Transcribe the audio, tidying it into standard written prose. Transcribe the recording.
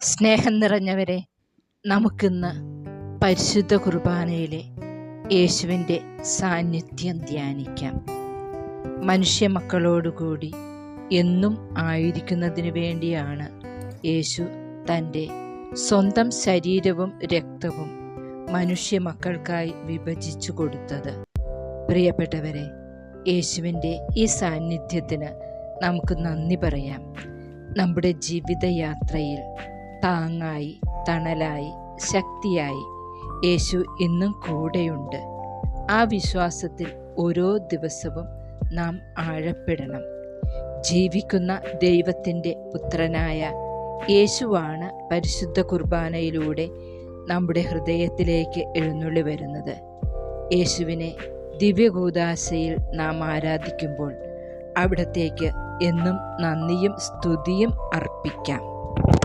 സ്നേഹം നിറഞ്ഞവരെ, നമുക്കിന്ന് പരിശുദ്ധ കുർബാനയിലെ യേശുവിൻ്റെ സാന്നിധ്യം ധ്യാനിക്കാം. മനുഷ്യ മക്കളോടുകൂടി എന്നും ആയിരിക്കുന്നതിന് വേണ്ടിയാണ് യേശു തൻ്റെ സ്വന്തം ശരീരവും രക്തവും മനുഷ്യ മക്കൾക്കായി വിഭജിച്ചു കൊടുത്തത്. പ്രിയപ്പെട്ടവരെ, യേശുവിൻ്റെ ഈ സാന്നിധ്യത്തിന് നമുക്ക് നന്ദി പറയാം. നമ്മുടെ ജീവിതയാത്രയിൽ താങ്ങായി, തണലായി, ശക്തിയായി യേശു ഇന്നും കൂടെയുണ്ട്. ആ വിശ്വാസത്തിൽ ഓരോ ദിവസവും നാം ആഴപ്പെടണം. ജീവിക്കുന്ന ദൈവത്തിൻ്റെ പുത്രനായ യേശുവാണ് പരിശുദ്ധ കുർബാനയിലൂടെ നമ്മുടെ ഹൃദയത്തിലേക്ക് എഴുന്നള്ളി വരുന്നത്. യേശുവിനെ ദിവ്യകൂദാശയിൽ നാം ആരാധിക്കുമ്പോൾ അവിടത്തേക്ക് എന്നും നന്ദിയും സ്തുതിയും അർപ്പിക്കാം.